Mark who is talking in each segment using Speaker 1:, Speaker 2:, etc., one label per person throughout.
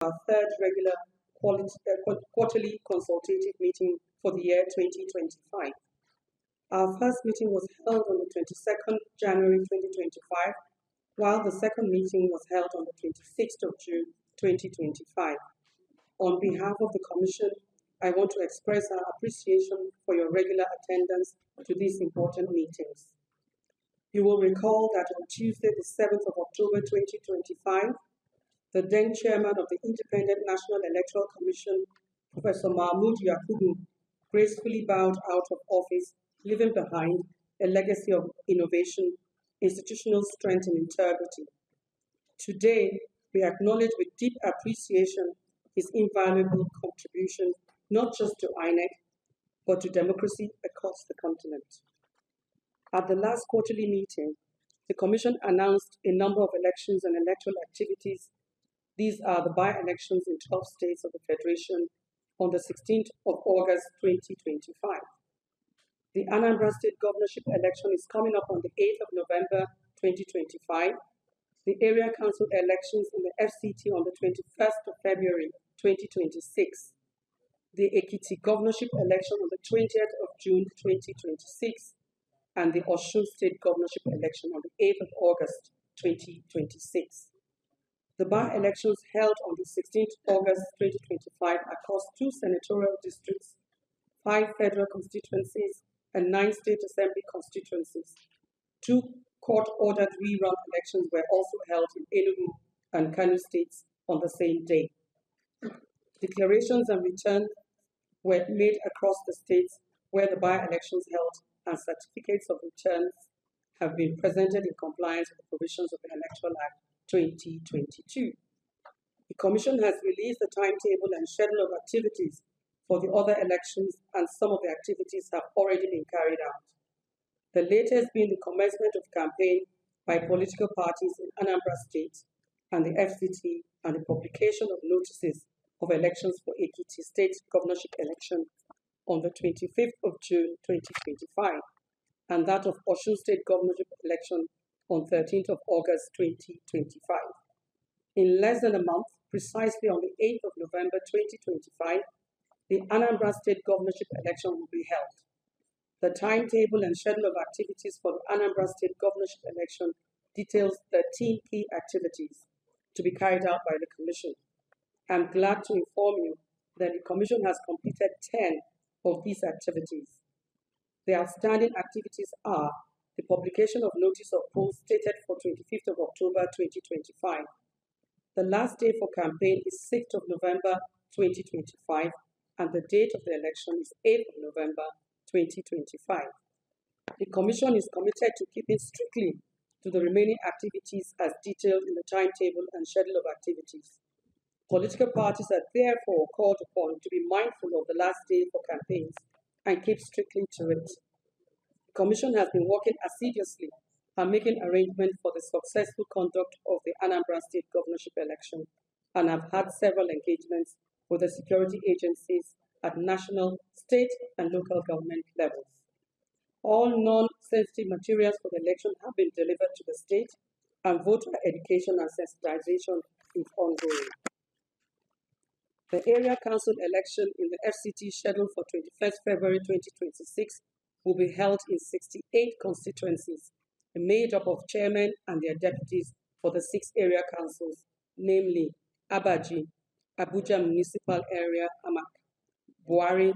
Speaker 1: our third regular quarterly consultative meeting for the year 2025. Our first meeting was held on the 22nd January 2025, while the second meeting was held on the 26th of June 2025. On behalf of the Commission, I want to express our appreciation for your regular attendance to these important meetings. You will recall that on Tuesday, the 7th of October 2025, the then chairman of the Independent National Electoral Commission, Professor Mahmoud Yakubu, gracefully bowed out of office, leaving behind a legacy of innovation, institutional strength, and integrity. Today, we acknowledge with deep appreciation his invaluable contribution, not just to INEC, but to democracy across the continent. At the last quarterly meeting, the Commission announced a number of elections and electoral activities. These are the by-elections in 12 states of the Federation on the 16th of August 2025. The Anambra State governorship election is coming up on the 8th of November 2025. The area council elections in the FCT on the 21st of February 2026. The Ekiti governorship election on the 20th of June 2026. And the Osun State governorship election on the 8th of August 2026. The by-elections held on the 16th of August 2025 across 2 senatorial districts, 5 federal constituencies, and 9 state assembly constituencies. 2 court-ordered rerun elections were also held in Enugu and Kano states on the same day. Declarations and returns were made across the states where the by-elections held, and certificates of returns have been presented in compliance with the provisions of the Electoral Act 2022. The Commission has released the timetable and schedule of activities for the other elections, and some of the activities have already been carried out. The latest being the commencement of campaign by political parties in Anambra State and the FCT, and the publication of notices of elections for Ekiti State governorship election on the 25th of June 2025, and that of Osun State governorship election on 13th of August 2025. In less than a month, precisely on the 8th of November 2025, the Anambra State governorship election will be held. The timetable and schedule of activities for the Anambra State governorship election details 13 key activities to be carried out by the Commission. I'm glad to inform you that the Commission has completed 10 of these activities. The outstanding activities are the publication of notice of polls stated for 25th of October 2025. The last day for campaign is 6th of November 2025, and the date of the election is 8th of November 2025. The Commission is committed to keeping strictly to the remaining activities as detailed in the timetable and schedule of activities. Political parties are therefore called upon to be mindful of the last day for campaigns and keep strictly to it. The Commission has been working assiduously and making arrangements for the successful conduct of the Anambra State governorship election, and have had several engagements with the security agencies at national, state, and local government levels. All non-sensitive materials for the election have been delivered to the state, and voter education and sensitization is ongoing. The area council election in the FCT scheduled for 21st February 2026 will be held in 68 constituencies, made up of chairmen and their deputies for the 6 area councils, namely Abaji, Abuja Municipal Area, Amak, Buari,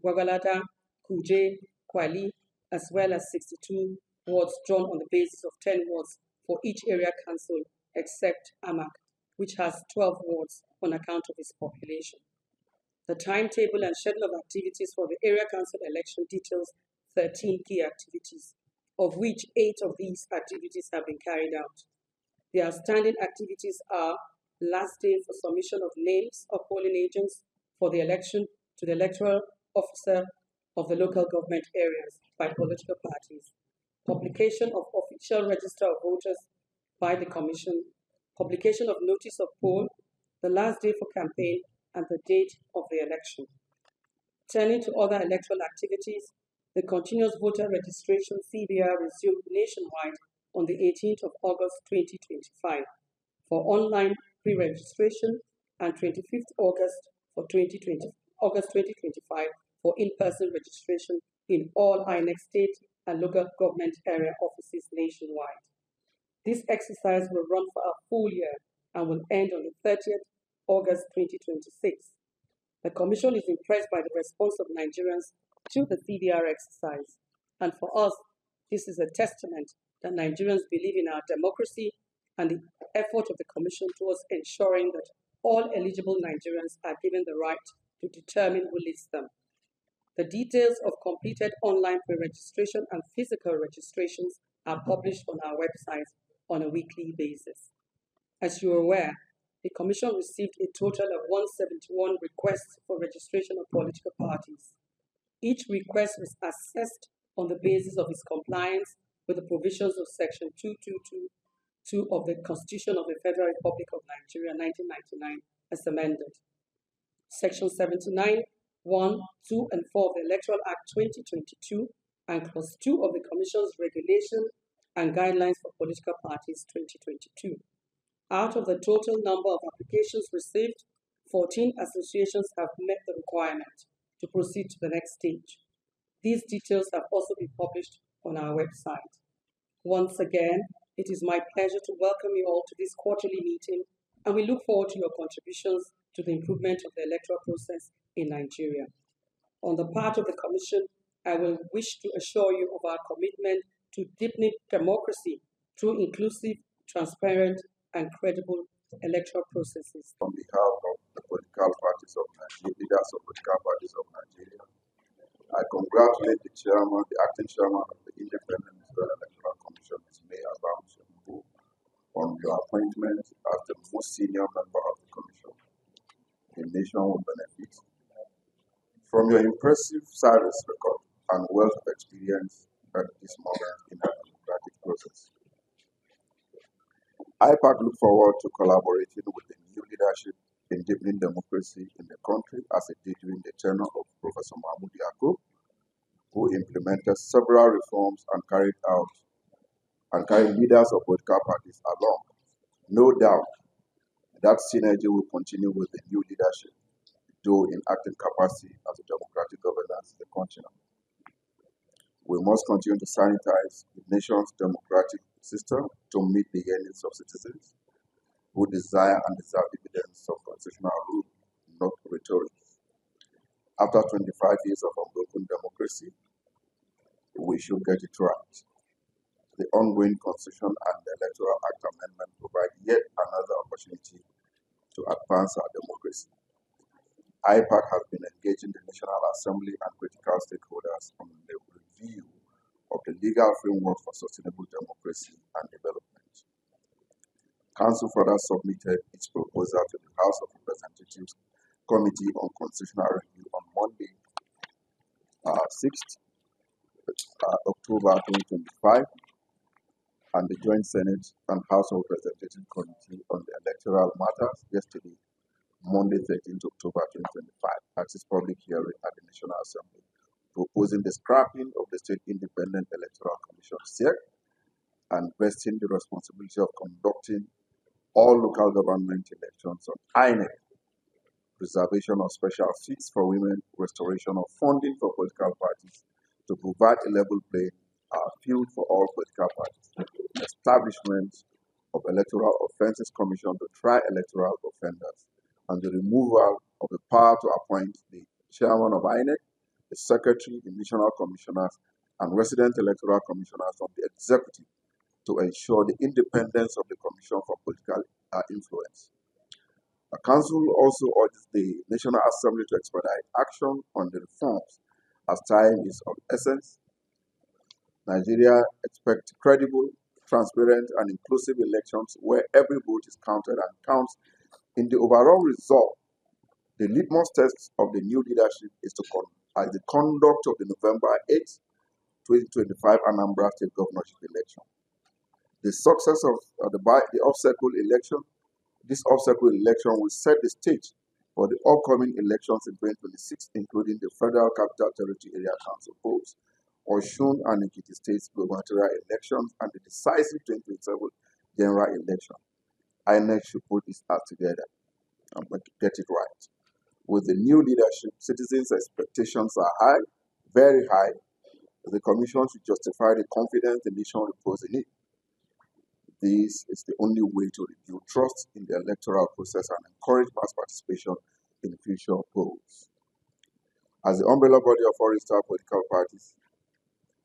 Speaker 1: Gwagwalada, Kuje, Kwali, as well as 62 wards drawn on the basis of 10 wards for each area council except Amak, which has 12 wards on account of its population. The timetable and schedule of activities for the area council election details 13 key activities, of which 8 of these activities have been carried out. The outstanding activities are last day for submission of names of polling agents for the election to the electoral officer of the local government areas by political parties, publication of official register of voters by the Commission, publication of notice of poll, the last day for campaign, and the date of the election. Turning to other electoral activities, the continuous voter registration CBR resumed nationwide on the 18th of August 2025 for online pre-registration, and 25th August 2025 for in-person registration in all INEC state and local government area offices nationwide. This exercise will run for a full year and will end on the 30th August 2026. The Commission is impressed by the response of Nigerians to the CDR exercise, and for us, this is a testament that Nigerians believe in our democracy and the effort of the Commission towards ensuring that all eligible Nigerians are given the right to determine who leads them. The details of completed online pre-registration and physical registrations are published on our website on a weekly basis. As you are aware, the Commission received a total of 171 requests for registration of political parties. Each request was assessed on the basis of its compliance with the provisions of Section 2222 of the Constitution of the Federal Republic of Nigeria, 1999, as amended. Section 79, 1, 2, and 4 of the Electoral Act 2022 and Clause 2 of the Commission's Regulation and Guidelines for Political Parties 2022. Out of the total number of applications received, 14 associations have met the requirement to proceed to the next stage. These details have also been published on our website. Once again, it is my pleasure to welcome you all to this quarterly meeting, and we look forward to your contributions to the improvement of the electoral process in Nigeria. On the part of the Commission, I will wish to assure you of our commitment to deepening democracy through inclusive, transparent, and credible electoral processes.
Speaker 2: On behalf of the political parties of Nigeria, leaders of political parties of Nigeria, I congratulate the acting chairman of the Independent Electoral Commission, Ms. Agbamuche, on your appointment as the most senior member of the Commission. The nation will benefit from your impressive service record and wealth of experience at this moment in our democratic process. IPAC look forward to collaborating with the new leadership in deepening democracy in the country as it did during the tenure of Prof.Mgbeke, who implemented several reforms and carried leaders of political parties along. No doubt that synergy will continue with the new leadership, though in active capacity as a democratic governance in the continent. We must continue to sanitize the nation's democratic system to meet the yearnings of citizens who desire and deserve evidence of constitutional rule, not rhetoric. After 25 years of unbroken democracy, we should get it right. The ongoing Constitution and the Electoral Act amendment provide yet another opportunity to advance our democracy. IPAC has been engaging the National Assembly and critical stakeholders on the review of the legal framework for sustainable democracy and development. Council further submitted its proposal to the House of Representatives Committee on Constitutional Review on Monday, 6th October 2025, and the Joint Senate and House of Representatives Committee on the Electoral Matters yesterday, Monday, 13th October 2025, at its public hearing at the National Assembly, proposing the scrapping of the State Independent Electoral Commission (SIEC) and vesting the responsibility of conducting all local government elections on INEC, preservation of special seats for women, restoration of funding for political parties to provide a level playing field for all political parties, establishment of Electoral Offences Commission to try electoral offenders, and the removal of the power to appoint the chairman of INEC, the secretary, the national commissioners, and resident electoral commissioners of the executive to ensure the independence of the Commission for Political Influence. The Council also urges the National Assembly to expedite action on the reforms as time is of essence. Nigeria expects credible, transparent, and inclusive elections where every vote is counted and counts in the overall result. The litmus test of the new leadership is the conduct of the November 8, 2025 Anambra State Governorship election. The success of the off-cycle election, this off-cycle election will set the stage for the upcoming elections in 2026, including the Federal Capital Territory Area Council polls, Osun and Ekiti States gubernatorial elections, and the decisive 2027 general election. INEC should put its act together. and get it right. With the new leadership, citizens' expectations are high, very high. The Commission should justify the confidence the nation reposes in it. This is the only way to rebuild trust in the electoral process and encourage mass participation in future polls. As the umbrella body of all star political parties,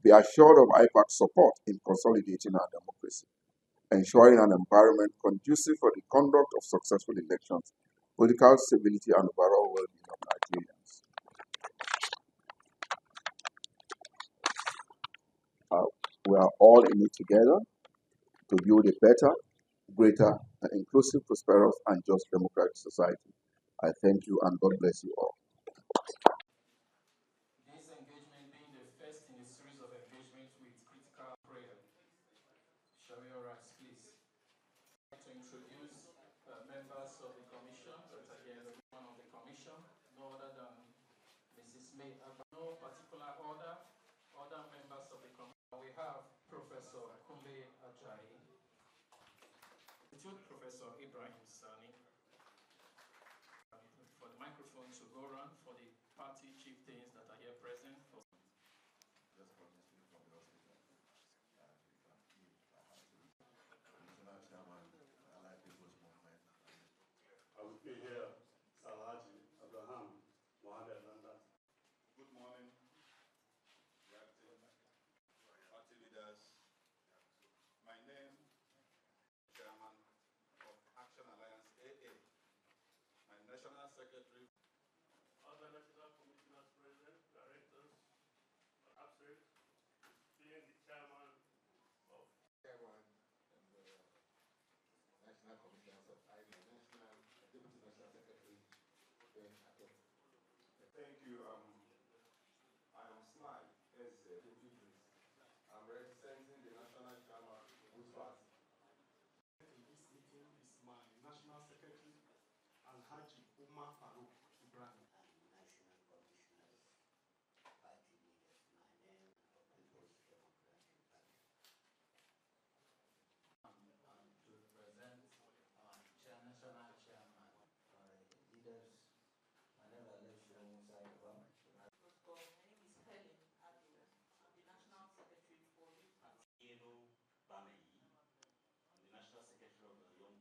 Speaker 2: be assured of IPAC's support in consolidating our democracy, ensuring an environment conducive for the conduct of successful elections, political stability, and overall well-being of Nigerians. We are all in it together to build a better, greater, and inclusive, prosperous, and just democratic society. I thank you and God bless you all.
Speaker 3: This engagement being the first in a series of engagements with critical prayer. Shall we all rise, please? I'd like to introduce members of the commission that are here, the woman of the commission, no other than Mrs. May Agbamuche. No particular order, other members of the commission. We have Professor Mgbeke, Professor Ibrahim Sani, for the microphone to go around for the party chieftains that are here present.
Speaker 4: I will be here, Salaji Abraham Mohammed Landa.
Speaker 5: Good morning, acting party leaders. My name is Chairman of Action Alliance AA. My National Secretary.
Speaker 4: Other national commissioners present, directors, absent, being the chairman of
Speaker 5: Chairman and National Commissioners of INEC, National Deputy National Secretary. Thank you. I am Sly as Deputy Priest. I'm representing the National Chairman whose party.
Speaker 4: In this meeting is my National Secretary, Alhaji Umar Farouk.